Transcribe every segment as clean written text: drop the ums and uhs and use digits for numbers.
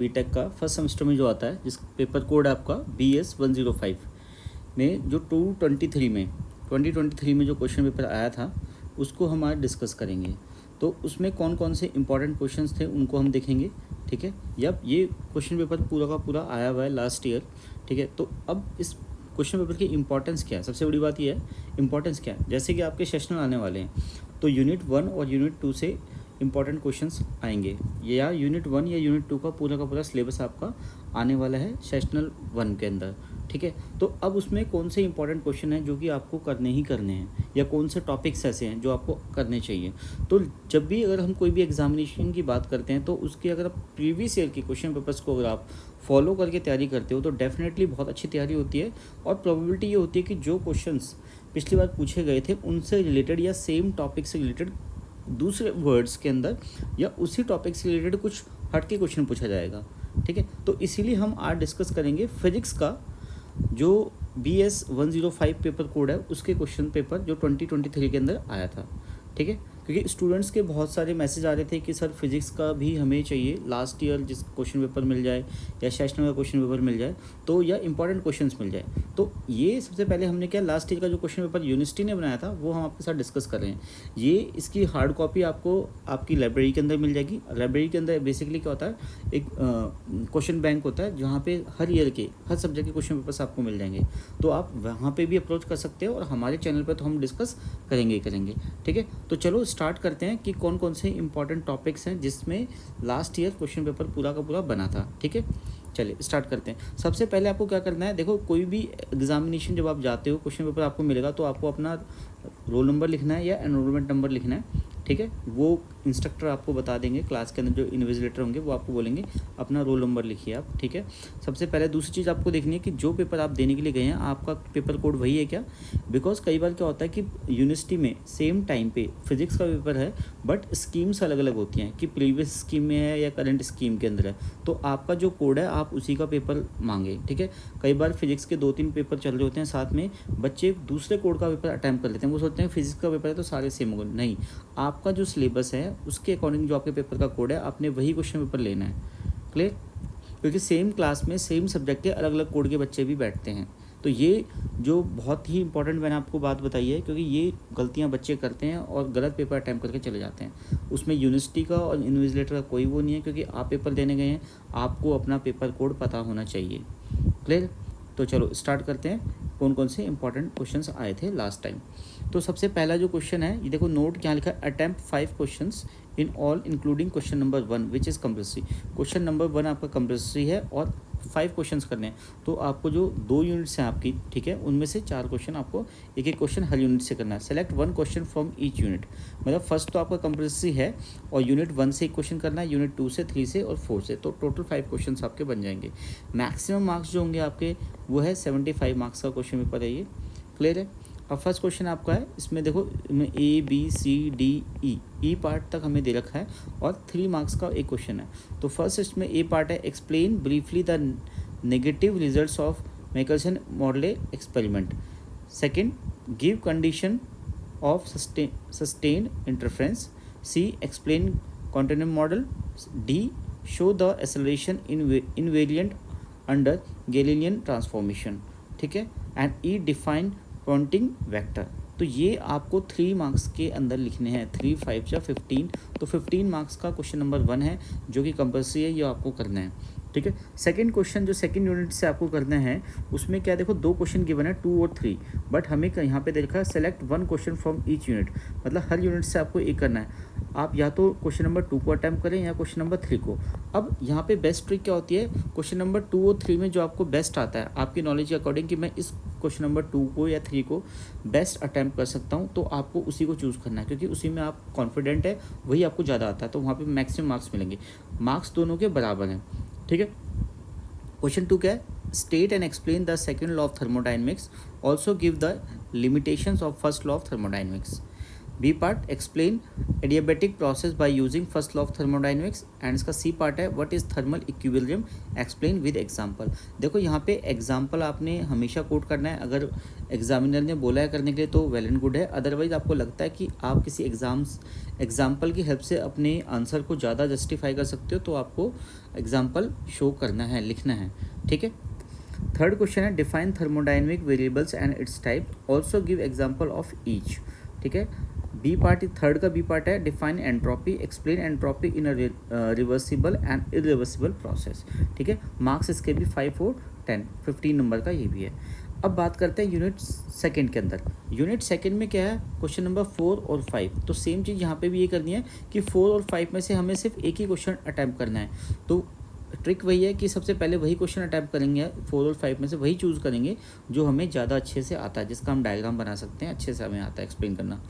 BTech का first semester में जो आता है, जिस पेपर कोड है आपका BS 105 में जो 2023 में जो क्वेश्चन पेपर आया था उसको हम आज डिस्कस करेंगे। तो उसमें कौन कौन से इंपॉर्टेंट क्वेश्चंस थे उनको हम देखेंगे, ठीक है। ये क्वेश्चन पेपर पूरा का पूरा आया हुआ है लास्ट ईयर, ठीक है। तो अब इस क्वेश्चन पेपर की इंपॉर्टेंस क्या है, सबसे बड़ी बात ये है इंपॉर्टेंस क्या है। जैसे कि आपके सेशनल आने वाले हैं तो यूनिट 1 और यूनिट 2 से इंपॉर्टेंट क्वेश्चंस आएंगे, या यूनिट 1 या यूनिट 2 का पूरा सिलेबस आपका आने वाला है सेशनल 1 के अंदर, ठीक है। तो अब उसमें कौन से इंपॉर्टेंट क्वेश्चन हैं जो कि आपको करने ही करने हैं, या कौन से टॉपिक्स ऐसे हैं जो आपको करने चाहिए। तो जब भी अगर हम कोई भी एग्जामिनेशन की बात करते हैं तो उसके अगर आप प्रीवियस ईयर के क्वेश्चन पेपर्स को अगर आप फॉलो करके तैयारी करते हो तो डेफिनेटली बहुत अच्छी तैयारी होती है, और प्रोबेबिलिटी ये होती है कि जो क्वेश्चंस पिछली बार पूछे गए थे उनसे रिलेटेड या सेम टॉपिक से रिलेटेड दूसरे वर्ड्स के अंदर या उसी टॉपिक से रिलेटेड कुछ हट के क्वेश्चन पूछा जाएगा, ठीक है। तो इसीलिए हम आज डिस्कस करेंगे फिजिक्स का जो BS 105 पेपर कोड है उसके क्वेश्चन पेपर जो 2023 के अंदर आया था, ठीक है। क्योंकि स्टूडेंट्स के बहुत सारे मैसेज आ रहे थे कि सर फिजिक्स का भी हमें चाहिए, लास्ट ईयर जिस क्वेश्चन पेपर मिल जाए या सेशनल का क्वेश्चन पेपर मिल जाए तो, या इंपॉर्टेंट क्वेश्चंस मिल जाए। तो ये सबसे पहले हमने क्या, लास्ट ईयर का जो क्वेश्चन पेपर यूनिवर्सिटी ने बनाया था वो हम आपके साथ डिस्कस कर रहे हैं। ये इसकी हार्ड कॉपी आपको आपकी लाइब्रेरी के अंदर मिल जाएगी। लाइब्रेरी के अंदर बेसिकली क्या होता है, एक क्वेश्चन बैंक होता है जहाँ पे हर ईयर के हर सब्जेक्ट के क्वेश्चन पेपर्स आपको मिल जाएंगे। तो आप वहाँ पे भी अप्रोच कर सकते हो, और हमारे चैनल पर तो हम डिस्कस करेंगे ही करेंगे, ठीक है। तो चलो स्टार्ट करते हैं कि कौन कौन से इंपॉर्टेंट टॉपिक्स हैं जिसमें लास्ट ईयर क्वेश्चन पेपर पूरा का पूरा बना था, ठीक है। चलिए स्टार्ट करते हैं। सबसे पहले आपको क्या करना है, देखो कोई भी एग्जामिनेशन जब आप जाते हो क्वेश्चन पेपर आपको मिलेगा तो आपको अपना रोल नंबर लिखना है या एनरोलमेंट नंबर लिखना है, ठीक है। वो इंस्ट्रक्टर आपको बता देंगे, क्लास के अंदर जो इन्विजिलेटर होंगे वो आपको बोलेंगे अपना रोल नंबर लिखिए आप, ठीक है। सबसे पहले दूसरी चीज़ आपको देखनी है कि जो पेपर आप देने के लिए गए हैं आपका पेपर कोड वही है क्या। बिकॉज कई बार क्या होता है कि यूनिवर्सिटी में सेम टाइम पे फिजिक्स का पेपर है बट स्कीम्स अलग अलग होती हैं कि प्रीवियस स्कीम में है या करंट स्कीम के अंदर है, तो आपका जो कोड है आप उसी का पेपर मांगे, ठीक है। कई बार फिजिक्स के 2-3 पेपर चल रहे होते हैं साथ में, बच्चे दूसरे कोड का पेपर अटैम्प्ट कर लेते हैं, वो सोचते हैं फिजिक्स का पेपर है तो सारे सेम होंगे। नहीं, आपका जो सिलेबस है उसके अकॉर्डिंग जो आपके पेपर का कोड है आपने वही क्वेश्चन पेपर लेना है, क्लियर। क्योंकि सेम क्लास में सेम सब्जेक्ट के अलग अलग कोड के बच्चे भी बैठते हैं। तो ये जो बहुत ही इंपॉर्टेंट मैंने आपको बात बताई है, क्योंकि ये गलतियां बच्चे करते हैं और गलत पेपर अटैम्प्ट करके चले जाते हैं। उसमें यूनिवर्सिटी का और इन्विजिलेटर का कोई वो नहीं है, क्योंकि आप पेपर देने गए हैं, आपको अपना पेपर कोड पता होना चाहिए, क्लियर। तो चलो स्टार्ट करते हैं कौन कौन से इंपॉर्टेंट क्वेश्चंस आए थे लास्ट टाइम। तो सबसे पहला जो क्वेश्चन है ये देखो, नोट क्या लिखा है, attempt 5 questions in all including question number 1 which is compulsory. Question number 1 आपका कंपल्सरी है और 5 क्वेश्चंस करने हैं। तो आपको जो 2 यूनिट्स हैं आपकी, ठीक है, उनमें से 4 क्वेश्चन आपको एक एक क्वेश्चन हर यूनिट से करना है। Select 1 question from each unit, मतलब फर्स्ट तो आपका कंपल्सरी है और यूनिट 1 से एक क्वेश्चन करना है, यूनिट 2 से, 3 से और 4 से, तो टोटल 5 क्वेश्चन आपके बन जाएंगे। मैक्सिमम मार्क्स जो होंगे आपके वो है 75 मार्क्स का क्वेश्चन पेपर है ये, क्लियर है। अब फर्स्ट क्वेश्चन आपका है, इसमें देखो A B C D E part तक हमें दे रखा है और 3 मार्क्स का एक क्वेश्चन है। तो फर्स्ट इसमें ए पार्ट है, explain briefly the negative results of Michelson Morley experiment. Second, give condition of sustained interference. C, explain continuum model. D, show the acceleration invariant under Galilean transformation, ठीक है। And E, define Poynting vector. तो ये आपको 3 marks के अंदर लिखने हैं, 3, 5 या 15। तो 15 मार्क्स का क्वेश्चन नंबर 1 है जो कि कंपल्सरी है, ये आपको करना है, ठीक है। सेकंड क्वेश्चन जो सेकंड यूनिट से आपको करना है उसमें क्या, देखो 2 क्वेश्चन गिवन है, 2 और 3, बट हमें यहाँ पे देखा है select 1 question from each unit, मतलब हर यूनिट से आपको एक करना है। आप या तो क्वेश्चन नंबर 2 को अटैम्प्ट करें या क्वेश्चन नंबर 3 को। अब यहाँ पे बेस्ट ट्रिक क्या होती है, क्वेश्चन नंबर 2 और 3 में जो आपको बेस्ट आता है आपकी नॉलेज के अकॉर्डिंग कि मैं इस क्वेश्चन नंबर 2 को या 3 को बेस्ट अटैम्प्ट कर सकता हूँ, तो आपको उसी को चूज़ करना है, क्योंकि उसी में आप कॉन्फिडेंट है, वही आपको ज़्यादा आता है, तो वहाँ पे मैक्सिमम मार्क्स मिलेंगे। मार्क्स दोनों के बराबर हैं, ठीक है। क्वेश्चन 2 क्या है, state and explain the second law of thermodynamics, also give the limitations of first law of thermodynamics. B part explain adiabatic process by using first law of thermodynamics, and इसका C part है what is thermal equilibrium explain with example. देखो यहाँ पे example आपने हमेशा coat करना है, अगर एग्जामिनर ने बोला है करने के लिए तो वेल एंड गुड है, अदरवाइज आपको लगता है कि आप किसी एग्जाम्पल की हेल्प से अपने आंसर को ज़्यादा जस्टिफाई कर सकते हो तो आपको एग्जाम्पल शो करना है, लिखना है, ठीक है। थर्ड क्वेश्चन है define thermodynamic variables and it's type, also give example of each, ठीक है। बी पार्ट, थर्ड का बी पार्ट है define entropy, explain entropy in a reversible and irreversible process, ठीक है। मार्क्स इसके भी 5 और 10, 15 नंबर का ये भी है। अब बात करते हैं यूनिट सेकंड के अंदर। यूनिट सेकंड में क्या है, क्वेश्चन नंबर 4 और 5, तो सेम चीज़ यहाँ पे भी ये करनी है कि 4 और 5 में से हमें सिर्फ एक ही क्वेश्चन अटैम्प्ट करना है। तो ट्रिक वही है कि सबसे पहले वही क्वेश्चन अटैम्प्ट करेंगे, 4 और 5 में से वही चूज़ करेंगे जो हमें ज़्यादा अच्छे से आता है, जिसका हम डायग्राम बना सकते हैं, अच्छे से हमें आता है एक्सप्लेन करना।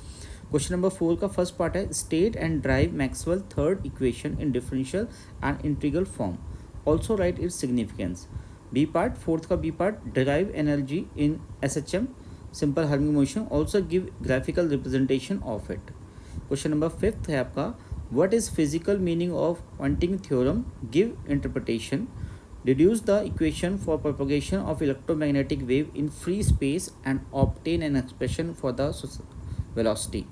क्वेश्चन नंबर 4 का फर्स्ट पार्ट है state and drive Maxwell third equation in differential and integral form, also write its significance. B part, fourth का B part derive energy in SHM simple harmonic motion, also give graphical representation of it. Question number 5 है आपका what is physical meaning of Poynting theorem, give interpretation, deduce the equation for propagation of electromagnetic wave in free space and obtain an expression for the velocity,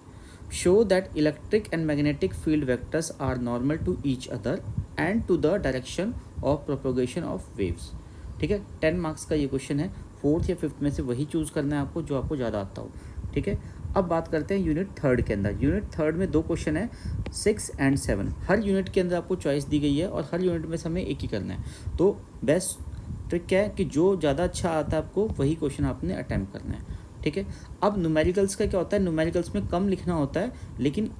show that electric and magnetic field vectors are normal to each other and to the direction of propagation of waves, ठीक है। 10 marks का ये question है, 4th या 5th में से वही choose करना है आपको जो आपको ज़्यादा आता हो, ठीक है। अब बात करते हैं यूनिट थर्ड के अंदर। यूनिट थर्ड में 2 क्वेश्चन है 6 एंड 7, हर यूनिट के अंदर आपको चॉइस दी गई है और हर यूनिट में से हमें एक ही करना है। तो बेस्ट ट्रिक क्या है कि जो ज़्यादा अच्छा आता है आपको वही क्वेश्चन आपने अटैम्प्ट करना है, ठीक है। अब न्यूमेरिकल्स का क्या होता है, न्यूमेरिकल्स में कम लिखना होता है लेकिन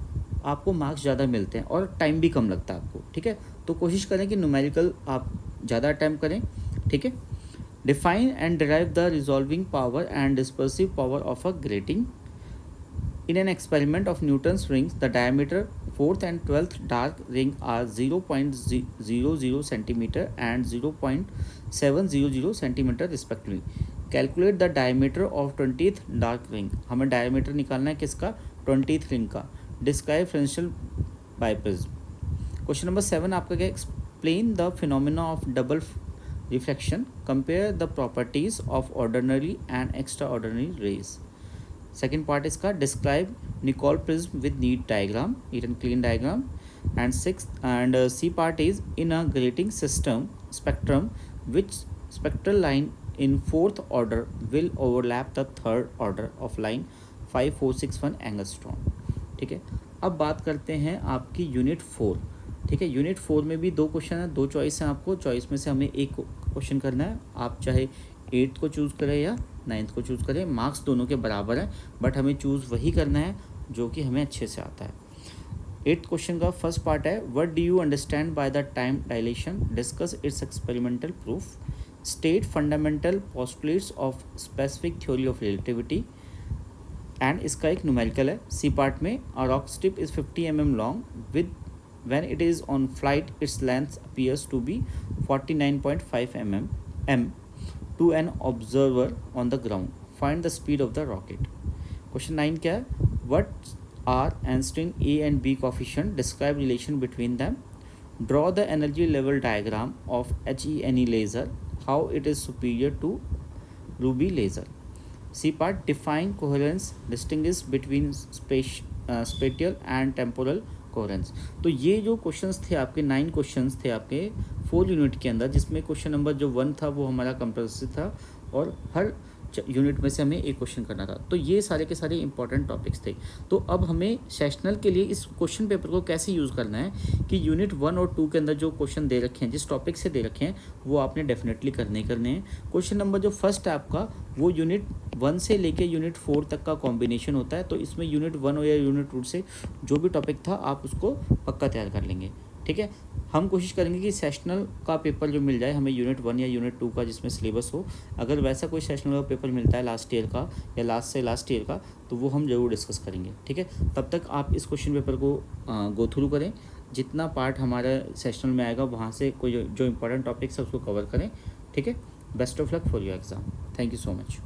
आपको मार्क्स ज़्यादा मिलते हैं और टाइम भी कम लगता है आपको, ठीक है। तो कोशिश करें कि न्यूमेरिकल आप ज़्यादा अटैम्प्ट करें, ठीक है। Define and derive the resolving power and dispersive power of a grating. In an experiment of Newton's rings, the diameter 4th and 12th dark ring are 0.00 centimeter and 0.700 centimeter respectively. Calculate the diameter of 20th dark ring. हमें diameter निकालना है किसका, 20th ring का. Describe Fresnel biprism. Question number 7 आपका क्या, explain the phenomena of double reflection. Compare the properties of ordinary and extraordinary rays. Second part इसका describe Nicol prism with neat diagram, neat and clean diagram. And C part is in a grating system spectrum which spectral line in 4th order will overlap the 3rd order of line 5461 angstrom, ठीक है। अब बात करते हैं आपकी unit 4, ठीक है। Unit 4 में भी 2 क्वेश्चन है, 2 चॉइस हैं आपको, चॉइस में से हमें एक क्वेश्चन करना है। आप चाहे 8th को चूज़ करें या 9th को चूज़ करें, मार्क्स दोनों के बराबर है, बट हमें चूज़ वही करना है जो कि हमें अच्छे से आता है। 8th क्वेश्चन का फर्स्ट पार्ट है what do you understand by the time dilation, discuss it's experimental proof, state fundamental postulates of specific theory of relativity. And इसका एक न्यूमेरिकल है। सी पार्ट में a rock strip is 50 mm long with when it is on flight its length appears to be 49.5 mm to an observer on the ground. Find the speed of the rocket. Question 9 क्या है, what are Einstein A and B coefficient, describe relation between them, draw the energy level diagram of HENE laser, how it is superior to ruby laser. C part define coherence, distinguish between spatial and temporal coherence. तो ये जो questions थे आपके 9 questions थे आपके 4 unit के अंदर, जिसमें क्वेश्चन नंबर जो 1 था वो हमारा कंपल्सरी था और हर यूनिट में से हमें एक क्वेश्चन करना था। तो ये सारे के सारे इंपॉर्टेंट टॉपिक्स थे। तो अब हमें सेशनल के लिए इस क्वेश्चन पेपर को कैसे यूज़ करना है कि यूनिट 1 और 2 के अंदर जो क्वेश्चन दे रखे हैं, जिस टॉपिक से दे रखे हैं, वो आपने डेफिनेटली करने हैं। क्वेश्चन नंबर जो फर्स्ट है आपका वो यूनिट 1 से लेके यूनिट 4 तक का कॉम्बिनेशन होता है। तो इसमें यूनिट 1 या यूनिट 2 से जो भी टॉपिक था आप उसको पक्का तैयार कर लेंगे, ठीक है। हम कोशिश करेंगे कि सेशनल का पेपर जो मिल जाए हमें यूनिट 1 या यूनिट 2 का जिसमें सिलेबस हो। अगर वैसा कोई सेशनल का पेपर मिलता है लास्ट ईयर का या लास्ट ईयर का, तो वो हम ज़रूर डिस्कस करेंगे, ठीक है। तब तक आप इस क्वेश्चन पेपर को गो थ्रू करें, जितना पार्ट हमारा सेशनल में आएगा वहाँ से कोई जो इंपॉर्टेंट टॉपिक्स है उसको कवर करें, ठीक है। Best of luck for your exam. Thank you so much.